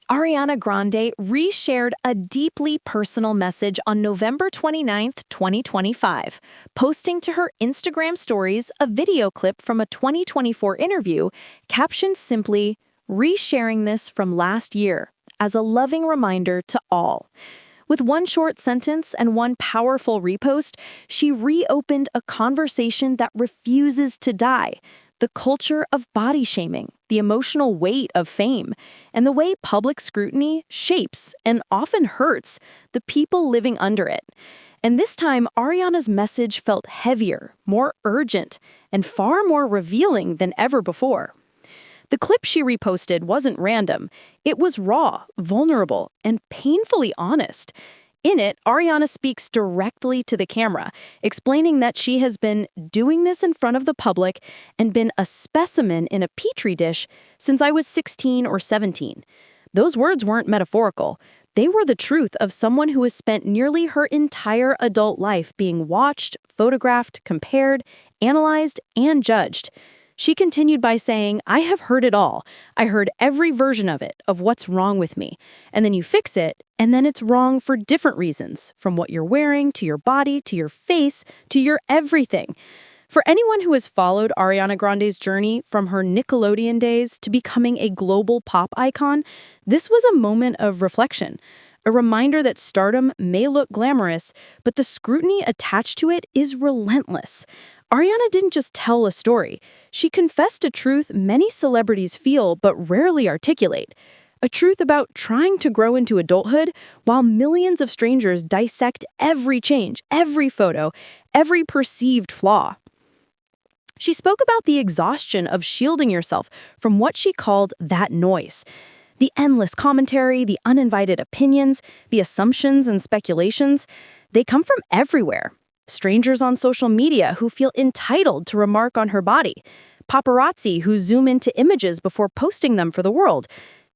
Ariana Grande reshared a deeply personal message on November 29th, 2025, posting to her Instagram stories a video clip from a 2024 interview captioned simply, "Resharing this from last year," as a loving reminder to all. With one short sentence and one powerful repost, she reopened a conversation that refuses to die: the culture of body shaming, the emotional weight of fame, and the way public scrutiny shapes and often hurts the people living under it. And this time, Ariana's message felt heavier, more urgent, and far more revealing than ever before. The clip she reposted wasn't random. It was raw, vulnerable, and painfully honest. In it, Ariana speaks directly to the camera, explaining that she has been doing this in front of the public and been a specimen in a petri dish since I was 16 or 17. Those words weren't metaphorical. They were the truth of someone who has spent nearly her entire adult life being watched, photographed, compared, analyzed, and judged. She continued by saying, "I have heard it all. I heard every version of it, of what's wrong with me. And then you fix it, and then it's wrong for different reasons, from what you're wearing, to your body, to your face, to your everything." For anyone who has followed Ariana Grande's journey from her Nickelodeon days to becoming a global pop icon, this was a moment of reflection. A reminder that stardom may look glamorous, but the scrutiny attached to it is relentless. Ariana didn't just tell a story. She confessed a truth many celebrities feel but rarely articulate. A truth about trying to grow into adulthood while millions of strangers dissect every change, every photo, every perceived flaw. She spoke about the exhaustion of shielding yourself from what she called that noise. The endless commentary, the uninvited opinions, the assumptions and speculations, they come from everywhere. Strangers on social media who feel entitled to remark on her body. Paparazzi who zoom into images before posting them for the world.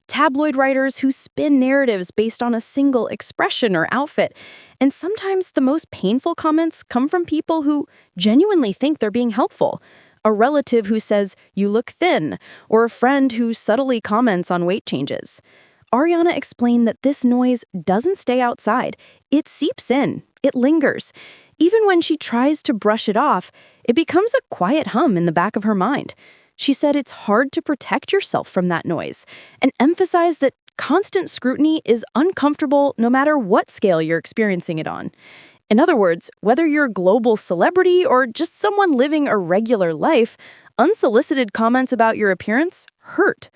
Tabloid writers who spin narratives based on a single expression or outfit. And sometimes the most painful comments come from people who genuinely think they're being helpful. A relative who says, "You look thin," or a friend who subtly comments on weight changes. Ariana explained that this noise doesn't stay outside. It seeps in. It lingers. Even when she tries to brush it off, it becomes a quiet hum in the back of her mind. She said it's hard to protect yourself from that noise, and emphasized that constant scrutiny is uncomfortable no matter what scale you're experiencing it on. In other words, whether you're a global celebrity or just someone living a regular life, unsolicited comments about your appearance hurt.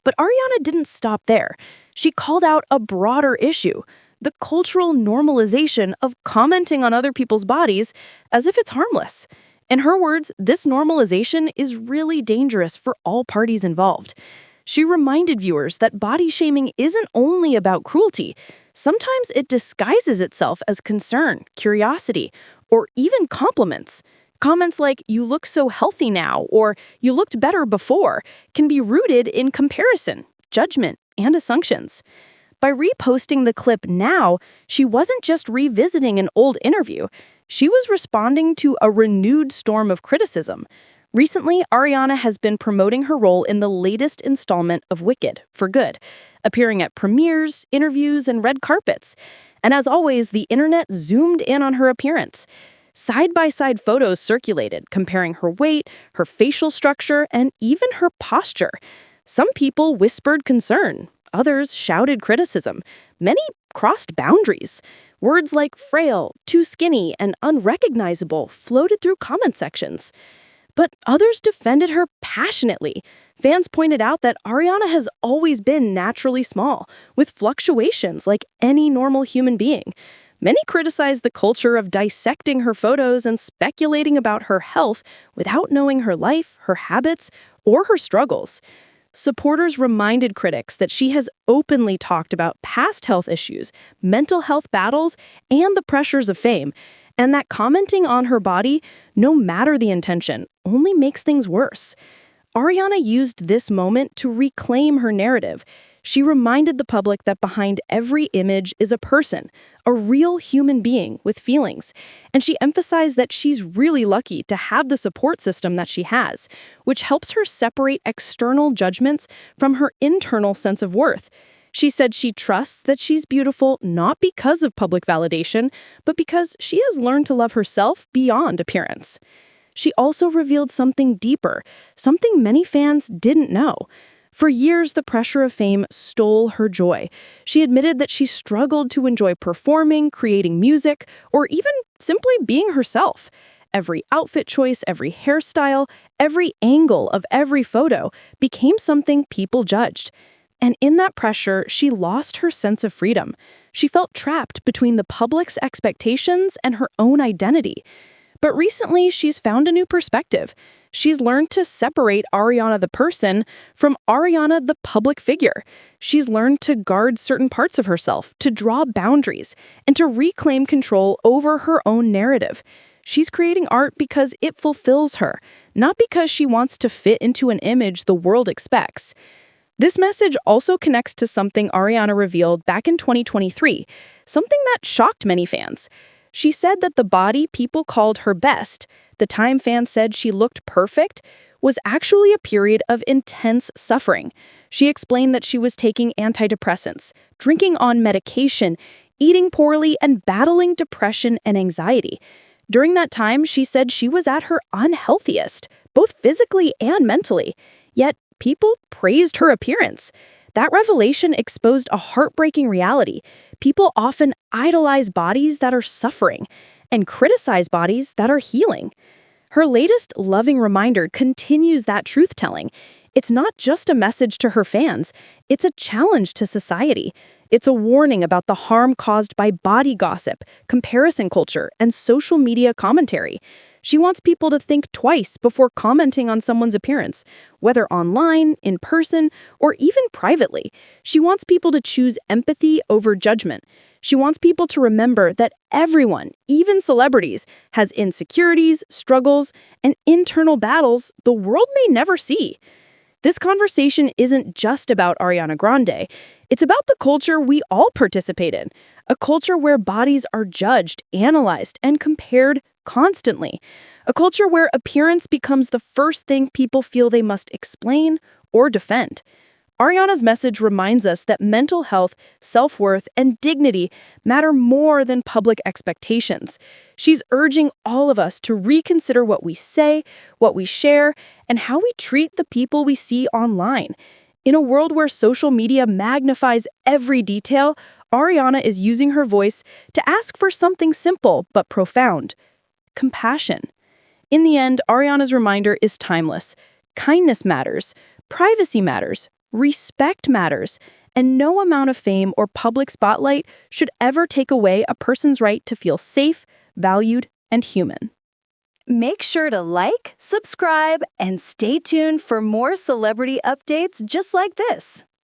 But Ariana didn't stop there. She called out a broader issue: the cultural normalization of commenting on other people's bodies as if it's harmless. In her words, this normalization is really dangerous for all parties involved. She reminded viewers that body shaming isn't only about cruelty. Sometimes it disguises itself as concern, curiosity, or even compliments. Comments like, "You look so healthy now," or "You looked better before," can be rooted in comparison, judgment, and assumptions. By reposting the clip now, she wasn't just revisiting an old interview. She was responding to a renewed storm of criticism. Recently, Ariana has been promoting her role in the latest installment of Wicked, for Good, appearing at premieres, interviews, and red carpets. And as always, the internet zoomed in on her appearance. Side-by-side photos circulated, comparing her weight, her facial structure, and even her posture. Some people whispered concern. Others shouted criticism. Many crossed boundaries. Words like frail, too skinny, and unrecognizable floated through comment sections. But others defended her passionately. Fans pointed out that Ariana has always been naturally small, with fluctuations like any normal human being. Many criticized the culture of dissecting her photos and speculating about her health without knowing her life, her habits, or her struggles. Supporters reminded critics that she has openly talked about past health issues, mental health battles, and the pressures of fame, and that commenting on her body, no matter the intention, only makes things worse. Ariana used this moment to reclaim her narrative. She reminded the public that behind every image is a person, a real human being with feelings. And she emphasized that she's really lucky to have the support system that she has, which helps her separate external judgments from her internal sense of worth. She said she trusts that she's beautiful not because of public validation, but because she has learned to love herself beyond appearance. She also revealed something deeper, something many fans didn't know. For years, the pressure of fame stole her joy. She admitted that she struggled to enjoy performing, creating music, or even simply being herself. Every outfit choice, every hairstyle, every angle of every photo became something people judged. And in that pressure, she lost her sense of freedom. She felt trapped between the public's expectations and her own identity. But recently, she's found a new perspective. She's learned to separate Ariana the person from Ariana the public figure. She's learned to guard certain parts of herself, to draw boundaries, and to reclaim control over her own narrative. She's creating art because it fulfills her, not because she wants to fit into an image the world expects. This message also connects to something Ariana revealed back in 2023, something that shocked many fans. She said that the body people called her best, the time fans said she looked perfect, was actually a period of intense suffering. She explained that she was taking antidepressants, drinking on medication, eating poorly, and battling depression and anxiety. During that time, she said she was at her unhealthiest, both physically and mentally. Yet, people praised her appearance. That revelation exposed a heartbreaking reality. People often idolize bodies that are suffering and criticize bodies that are healing. Her latest loving reminder continues that truth-telling. It's not just a message to her fans, it's a challenge to society. It's a warning about the harm caused by body gossip, comparison culture, and social media commentary. She wants people to think twice before commenting on someone's appearance, whether online, in person, or even privately. She wants people to choose empathy over judgment. She wants people to remember that everyone, even celebrities, has insecurities, struggles, and internal battles the world may never see. This conversation isn't just about Ariana Grande. It's about the culture we all participate in, a culture where bodies are judged, analyzed, and compared constantly, a culture where appearance becomes the first thing people feel they must explain or defend. Ariana's message reminds us that mental health, self-worth, and dignity matter more than public expectations. She's urging all of us to reconsider what we say, what we share, and how we treat the people we see online. In a world where social media magnifies every detail, Ariana is using her voice to ask for something simple but profound: compassion. In the end, Ariana's reminder is timeless. Kindness matters, privacy matters, respect matters, and no amount of fame or public spotlight should ever take away a person's right to feel safe, valued, and human. Make sure to like, subscribe, and stay tuned for more celebrity updates just like this.